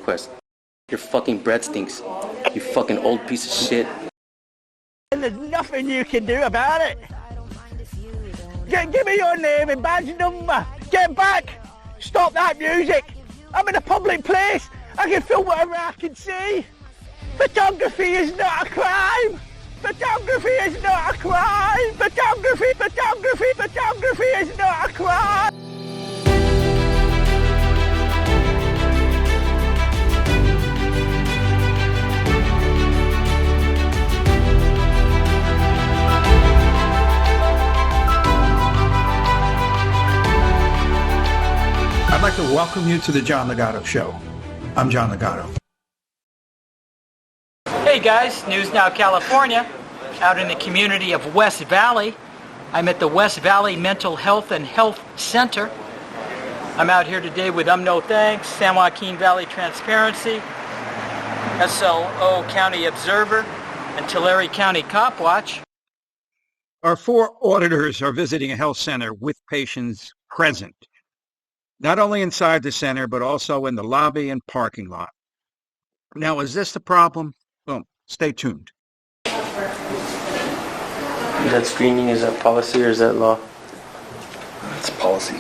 request. Your fucking breath stinks. You fucking old piece of shit. And there's nothing you can do about it. Give me your name and badge number. Get back. Stop that music. I'm in a public place. I can film whatever I can see. Photography is not a crime. Photography is not a crime. Photography is not a crime. I'd like to welcome you to the John Ligato Show. I'm John Ligato. Hey guys, News Now California, out in the community of West Valley. I'm at the West Valley Mental Health and Health Center. I'm out here today with No Thanks, San Joaquin Valley Transparency, SLO County Observer, and Tulare County Cop Watch. Our 4 auditors are visiting a health center with patients present, not only inside the center, but also in the lobby and parking lot. Now, is this the problem? Well, stay tuned. Is that screening, is that policy or is that law? It's policy.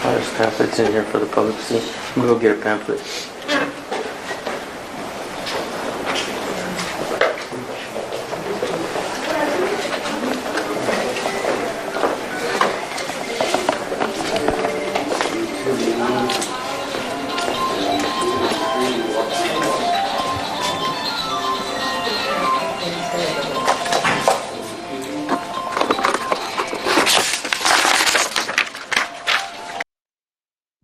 There's pamphlets in here for the public to see. I'm gonna go get a pamphlet.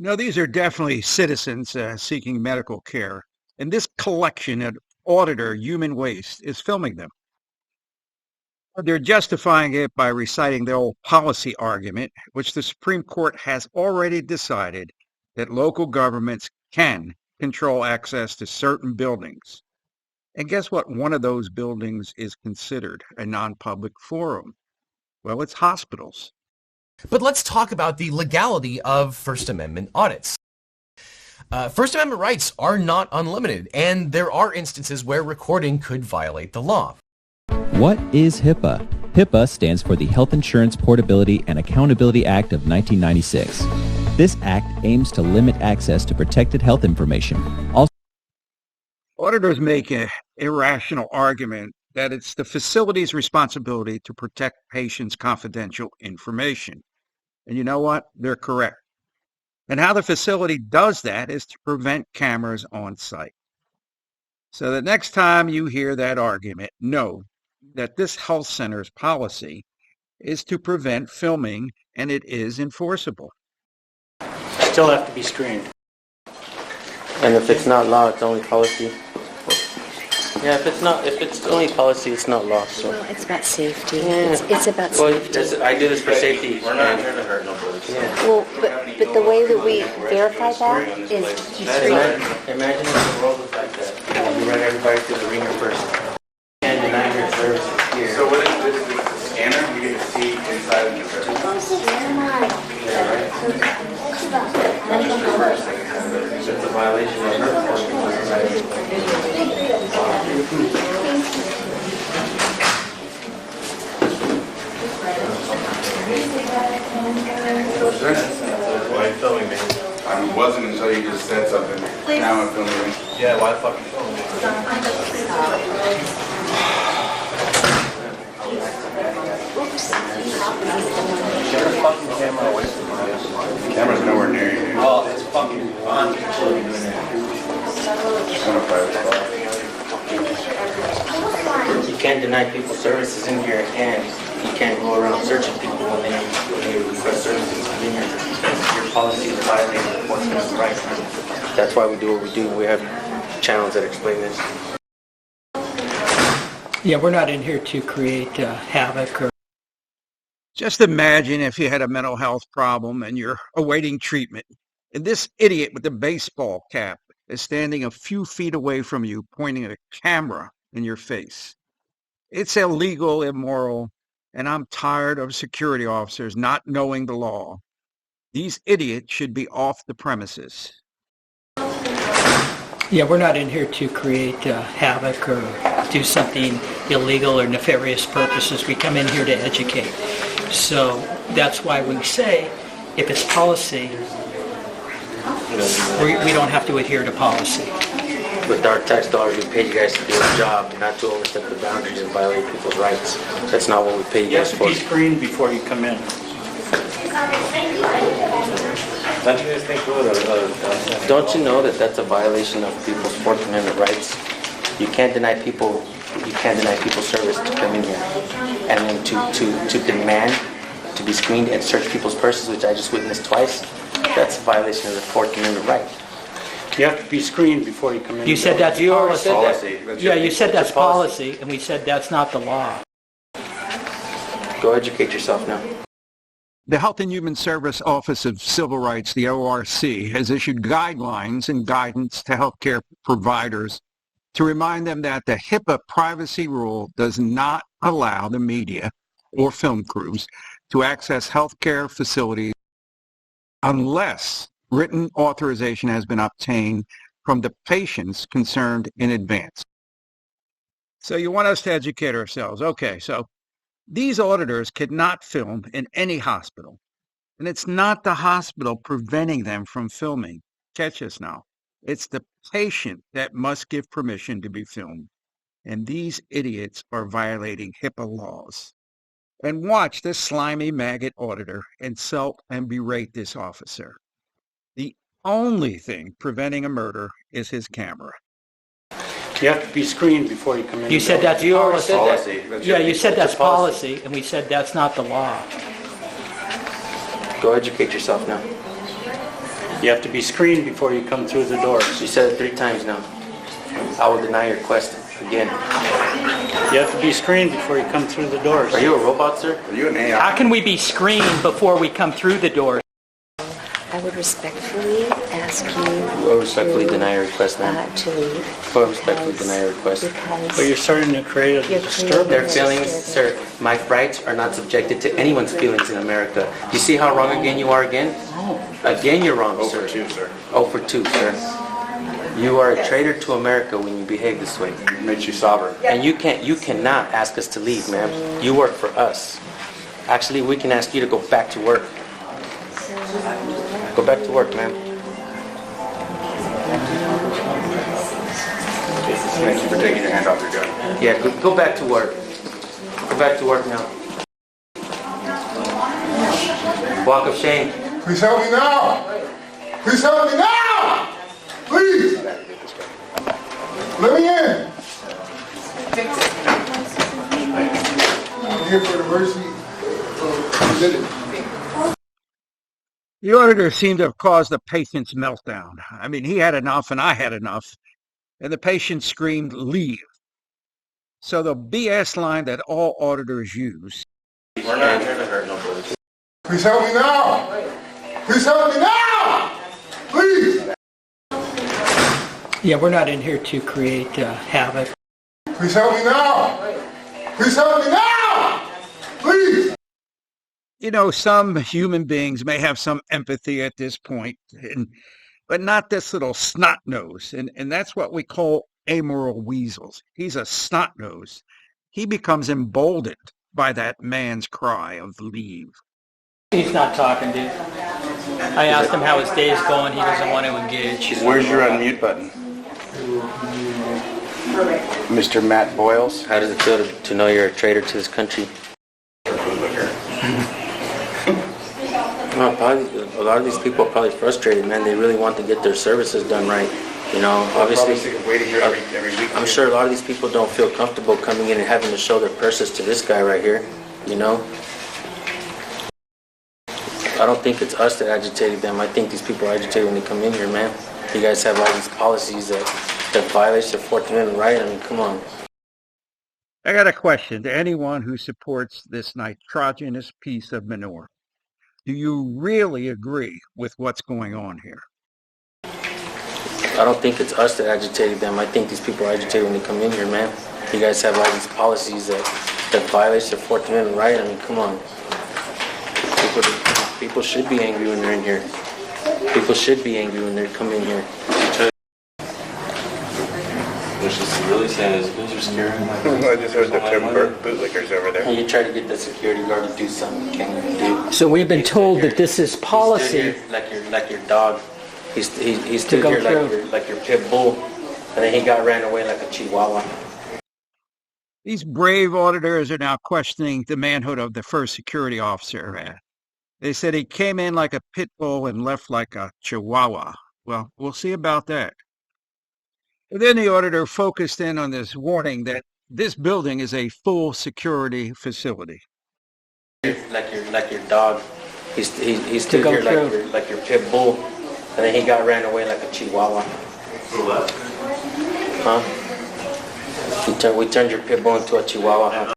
No, these are definitely citizens seeking medical care, and this collection of Auditor human waste is filming them. They're justifying it by reciting their old policy argument, which the Supreme Court has already decided that local governments can control access to certain buildings. And guess what? One of those buildings is considered a non-public forum. Well, it's hospitals. But let's talk about the legality of First Amendment audits. First Amendment rights are not unlimited, and there are instances where recording could violate the law. What is HIPAA? HIPAA stands for the Health Insurance Portability and Accountability Act of 1996. This act aims to limit access to protected health information. Auditors make an irrational argument that it's the facility's responsibility to protect patients' confidential information. And you know what? They're correct. And how the facility does that is to prevent cameras on site. So the next time you hear that argument, know that this health center's policy is to prevent filming, and it is enforceable. Still have to be screened. And if it's not law, it's only policy. Yeah, if it's only policy, it's not law. So. Well, it's about safety. Yeah. It's about safety. Well, I do this for safety. We're not here to hurt nobody. Yeah. Well, but the way that we verify that is you screen. Imagine if the world was like that. You run everybody through the ringer first. And deny your services here. So what is this? This is a scanner? You get to see inside of the service. Yeah, right? It's a violation of her enforcement. Why are you filming me? I wasn't until you just said something. Now I'm filming me. Yeah, why the fuck you filming me? Get the fucking camera away from me. The camera's nowhere near you, dude. Well, it's fucking on. I'm on a private call. You can't deny people services in here, and you can't go around searching people when they request services in here. Your policy is violating enforcement of rights. That's why we do what we do. We have channels that explain this. Yeah, we're not in here to create havoc or... Just imagine if you had a mental health problem and you're awaiting treatment, and this idiot with the baseball cap is standing a few feet away from you, pointing a camera in your face. It's illegal, immoral, and I'm tired of security officers not knowing the law. These idiots should be off the premises. Yeah, we're not in here to create havoc or do something illegal or nefarious purposes. We come in here to educate. So that's why we say if it's policy, we don't have to adhere to policy. With our tax dollars, we pay you guys to do a job, not to overstep the boundaries and violate people's rights. That's not what we pay you guys for. You have to be screened before you come in. Don't you know that that's a violation of people's Fourth Amendment rights? You can't deny people service to come in here, and then to demand to be screened and search people's purses, which I just witnessed twice. That's a violation of the Fourth Amendment right. You have to be screened before you come in. You said that's policy. That. Yeah, you said that's policy, and we said that's not the law. Go educate yourself now. The Health and Human Service Office of Civil Rights, the ORC, has issued guidelines and guidance to healthcare providers to remind them that the HIPAA privacy rule does not allow the media or film crews to access healthcare facilities unless written authorization has been obtained from the patients concerned in advance. So you want us to educate ourselves. Okay, so these auditors cannot film in any hospital, and it's not the hospital preventing them from filming. Catch us now. It's the patient that must give permission to be filmed, and these idiots are violating HIPAA laws. And watch this slimy maggot auditor insult and berate this officer. The only thing preventing a murder is his camera. You have to be screened before you come in. You said that's policy. Yeah, you said that's policy. policy, and we said that's not the law. Go educate yourself now. You have to be screened before you come through the doors. You said it 3 times now. I will deny your request again. You have to be screened before you come through the doors. Are you a robot, sir? Are you an AI? How can we be screened before we come through the door? I would respectfully ask you Will respectfully deny your request, ma'am. to leave. Will respectfully deny your request. Because But you're starting to create a You're disturbance. Their feelings, sir, my rights are not subjected to anyone's feelings in America. You see how wrong again you are again? Again you're wrong, sir. 0 for 2, sir. 0 for 2, sir. You are a traitor to America when you behave this way. Makes you sovereign. And you cannot ask us to leave, ma'am. You work for us. Actually, we can ask you to go back to work. Go back to work, ma'am. Thank you for taking your hand off your gun. Yeah, go back to work. Go back to work now. Walk of shame. Please help me now! Please help me now! Please! Let me in! I'm here for the mercy of the citizen. The auditor seemed to have caused the patient's meltdown. I mean, he had enough and I had enough. And the patient screamed, "Leave." So the BS line that all auditors use. We're not here to hurt nobody. Please help me now! Please help me now! Please! Yeah, we're not in here to create havoc. Please help me now! Please help me now! Please! You know, some human beings may have some empathy at this point, but not this little snot nose. And that's what we call amoral weasels. He's a snot nose. He becomes emboldened by that man's cry of leave. He's not talking, dude. I asked him how his day is going. He doesn't want to engage. Where's your unmute button? Mr. Matt Boyles? How does it feel to know you're a traitor to this country? No, probably, a lot of these people are probably frustrated, man. They really want to get their services done right. You know, obviously, Waiting here every week. I'm sure a lot of these people don't feel comfortable coming in and having to show their purses to this guy right here, you know? I don't think it's us that agitated them. I think these people are agitated when they come in here, man. You guys have all these policies that violate their Fourth Amendment right. I mean, come on. I got a question to anyone who supports this nitrogenous piece of manure. Do you really agree with what's going on here? I don't think it's us that agitated them. I think these people are agitated when they come in here, man. You guys have all these policies that that violates their Fourth Amendment right. I mean, come on. People should be angry when they're in here. People should be angry when they come in here. What she's really saying is, who's your scary? I just heard the term bootlickers over there. And you try to get the security guard to do something, can't do. So we've been told that this is policy. Like your dog. He's stood here like your pit bull, and then he got ran away like a chihuahua. These brave auditors are now questioning the manhood of the first security officer. They said he came in like a pit bull and left like a chihuahua. Well, we'll see about that. And then the auditor focused in on this warning that this building is a full security facility. Like your dog. He's stood here like your pit bull, and then he got ran away like a chihuahua. Huh? We turned your pit bull into a chihuahua. Huh?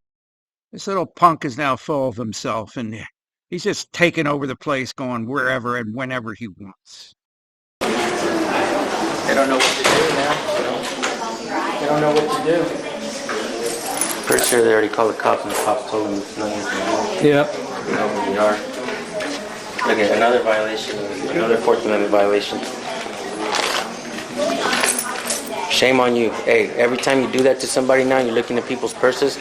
This little punk is now full of himself, and he's just taking over the place, going wherever and whenever he wants. They don't know what to do now. They don't know what to do. Pretty sure they already called the cops, and the cops told them nothing's going on. Yep. They know who we are. Look at another violation, another Fourth Amendment violation. Shame on you. Hey, every time you do that to somebody now, you're looking at people's purses,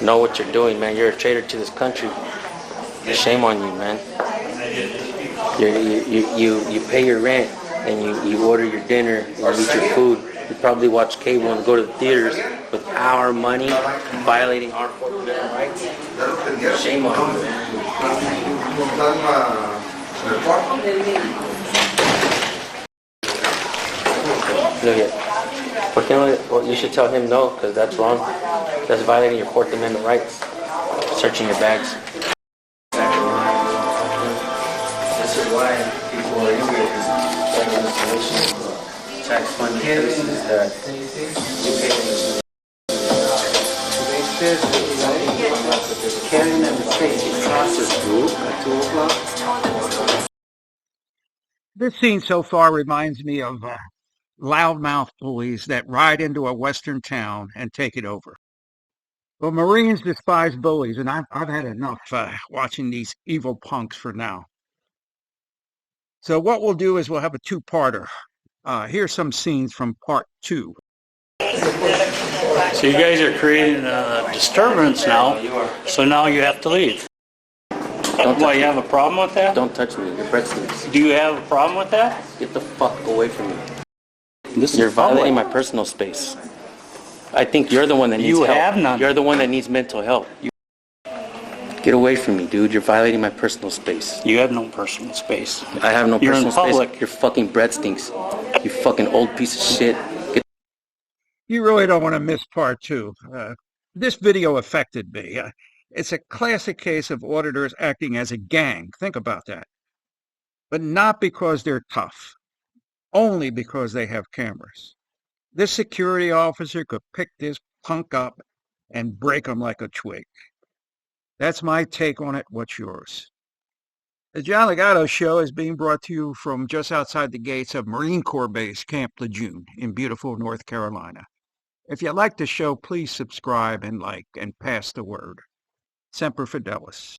know what you're doing, man. You're a traitor to this country. Shame on you, man. You pay your rent, and you order your dinner, and you eat your food. You probably watch cable and go to the theaters with our money, violating our Fourth Amendment rights. Shame on you, man. Look at. Well, you should tell him no, because that's wrong. That's violating your Fourth Amendment rights. Searching your bags. This is why people are angry at this installation of tax funded places that you pay them. Carrying them to state process group at 2 o'clock. This scene so far reminds me of loudmouth bullies that ride into a western town and take it over. Well, Marines despise bullies, and I've had enough watching these evil punks for now. So what we'll do is we'll have a two-parter. Here's some scenes from part 2. So you guys are creating a disturbance now, so now you have to leave. Why, you have a problem with that? Don't touch me. Your breath stinks. Do you have a problem with that? Get the fuck away from me. This You're is public. violating my personal space. I think you're the one that needs help. You have none. You're the one that needs mental help. Get away from me, dude. You're violating my personal space. You have no personal space. I have no You're personal in public. space. Your fucking breath stinks. You fucking old piece of shit. You really don't want to miss part 2. This video affected me. It's a classic case of auditors acting as a gang. Think about that. But not because they're tough. Only because they have cameras. This security officer could pick this punk up and break him like a twig. That's my take on it. What's yours? The John Ligato Show is being brought to you from just outside the gates of Marine Corps Base Camp Lejeune in beautiful North Carolina. If you like the show, please subscribe and like and pass the word. Semper Fidelis.